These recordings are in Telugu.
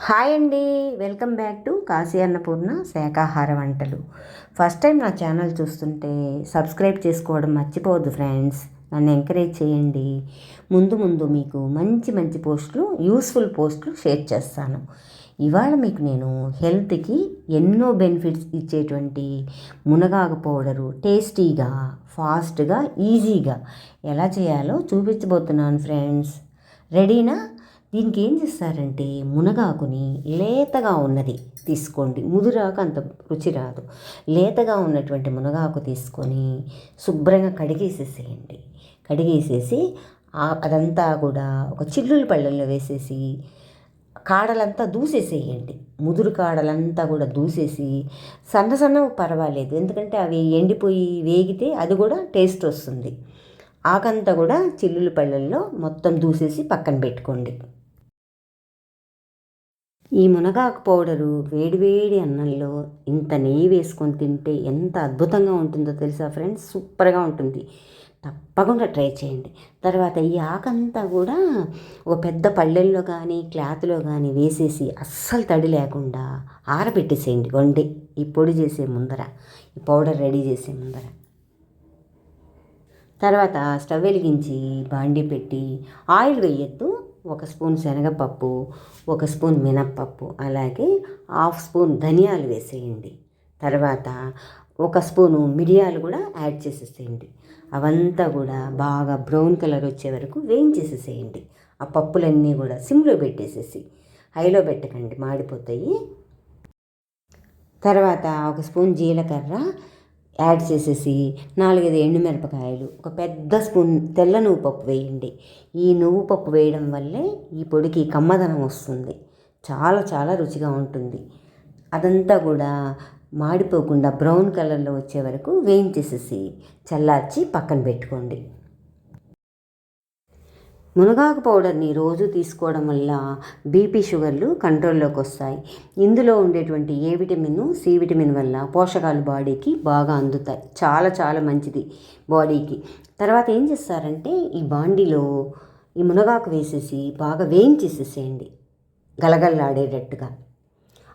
హాయ్ అండి, welcome back to Kashi Annapurna శాకాహార వంటలు. ఫస్ట్ టైం నా ఛానల్ చూస్తుంటే సబ్స్క్రైబ్ చేసుకోవడం మర్చిపోవద్దు ఫ్రెండ్స్. నన్ను ఎంకరేజ్ చేయండి. ముందు మీకు మంచి మంచి పోస్టులు, యూస్ఫుల్ పోస్టులు షేర్ చేస్తాను. ఇవాళ మీకు నేను హెల్త్కి ఎన్నో బెనిఫిట్స్ ఇచ్చేటువంటి మునగాకు పౌడరు టేస్టీగా, ఫాస్ట్గా, ఈజీగా ఎలా చేయాలో చూపించబోతున్నాను ఫ్రెండ్స్. రెడీనా? దీనికి ఏం చేస్తారంటే మునగాకుని లేతగా ఉన్నది తీసుకోండి. ముదురాకు అంత రుచి రాదు. లేతగా ఉన్నటువంటి మునగాకు తీసుకొని శుభ్రంగా కడిగేసేసేయండి. కడిగేసేసి అదంతా కూడా ఒక చిల్లుల పళ్ళల్లో వేసేసి కాడలంతా దూసేసేయండి. ముదురు కాడలంతా కూడా దూసేసి సన్నవి పర్వాలేదు, ఎందుకంటే అవి ఎండిపోయి వేగితే అది కూడా టేస్ట్ వస్తుంది. ఆకంతా కూడా చిల్లుల పళ్ళల్లో మొత్తం దూసేసి పక్కన పెట్టుకోండి. ఈ మునగాకు పౌడరు వేడివేడి అన్నంలో ఇంత నెయ్యి వేసుకొని తింటే ఎంత అద్భుతంగా ఉంటుందో తెలుసా ఫ్రెండ్స్. సూపర్గా ఉంటుంది. తప్పకుండా ట్రై చేయండి. తర్వాత ఈ ఆకంతా కూడా ఒక పెద్ద పళ్ళెల్లో కానీ క్లాత్లో కానీ వేసేసి అస్సలు తడి లేకుండా ఆరబెట్టేసేయండి. వండి ఈ పొడి చేసే ముందర, ఈ పౌడర్ రెడీ చేసే ముందర. తర్వాత స్టవ్ వెలిగించి బాండీ పెట్టి ఆయిల్ వేయద్దు. 1 స్పూన్ శనగపప్పు, 1 స్పూన్ మినప్పప్పు, అలాగే 1/2 స్పూన్ ధనియాలు వేసేయండి. తర్వాత 1 స్పూను మిరియాలు కూడా యాడ్ చేసేసేయండి. అవంతా కూడా బాగా బ్రౌన్ కలర్ వచ్చే వరకు వేయించేసేసేయండి. ఆ పప్పులన్నీ కూడా సిమ్లో పెట్టేసేసి, హైలో పెట్టకండి, మాడిపోతాయి. తర్వాత 1 స్పూన్ జీలకర్ర యాడ్ చేసేసి 4-5 ఎండుమిరపకాయలు, ఒక పెద్ద స్పూన్ తెల్ల నువ్వు పప్పు వేయండి. ఈ నువ్వు పప్పు వేయడం వల్లే ఈ పొడికి కమ్మదనం వస్తుంది. చాలా చాలా రుచిగా ఉంటుంది. అదంతా కూడా మాడిపోకుండా బ్రౌన్ కలర్లో వచ్చే వరకు వేయించేసేసి చల్లార్చి పక్కన పెట్టుకోండి. మునగాకు పౌడర్ని రోజు తీసుకోవడం వల్ల బీపీ, షుగర్లు కంట్రోల్లోకి వస్తాయి. ఇందులో ఉండేటువంటి ఏ విటమిన్, సి విటమిన్ వల్ల పోషకాలు బాడీకి బాగా అందుతాయి. చాలా చాలా మంచిది బాడీకి. తర్వాత ఏం చేస్తారంటే ఈ బాండీలో ఈ మునగాకు వేసేసి బాగా వేయించేసేసేయండి గలగల్లాడేటట్టుగా.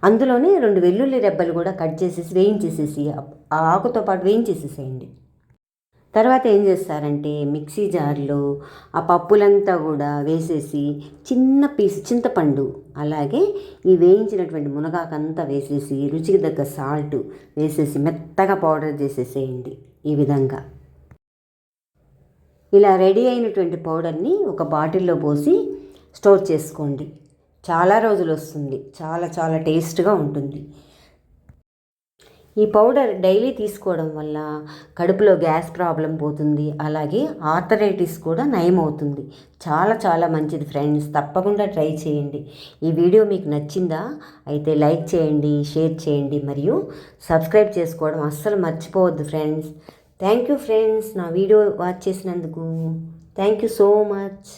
అందులోనే 2 వెల్లుల్లి రెబ్బలు కూడా కట్ చేసేసి వేయించేసేసి ఆ ఆకుతో పాటు వేయించేసేసేయండి. తర్వాత ఏం చేస్తారంటే మిక్సీ జార్లో ఆ పప్పులంతా కూడా వేసేసి చిన్న పీసు చింతపండు, అలాగే ఈ వేయించినటువంటి మునగాకంతా వేసేసి రుచికి తగ్గ సాల్ట్ వేసేసి మెత్తగా పౌడర్ చేసేసేయండి. ఈ విధంగా ఇలా రెడీ అయినటువంటి పౌడర్ని ఒక బాటిల్లో పోసి స్టోర్ చేసుకోండి. చాలా రోజులు వస్తుంది. చాలా చాలా టేస్ట్గా ఉంటుంది. ఈ పౌడర్ డైలీ తీసుకోవడం వల్ల కడుపులో గ్యాస్ ప్రాబ్లం పోతుంది, అలాగే ఆర్థరైటిస్ కూడా నయం అవుతుంది. చాలా చాలా మంచిది ఫ్రెండ్స్. తప్పకుండా ట్రై చేయండి. ఈ వీడియో మీకు నచ్చిందా? అయితే లైక్ చేయండి, షేర్ చేయండి, మరియు సబ్స్క్రైబ్ చేసుకోవడం అస్సలు మర్చిపోవద్దు ఫ్రెండ్స్. థ్యాంక్ యూ ఫ్రెండ్స్, నా వీడియో వాచ్ చేసినందుకు. Thank you so much.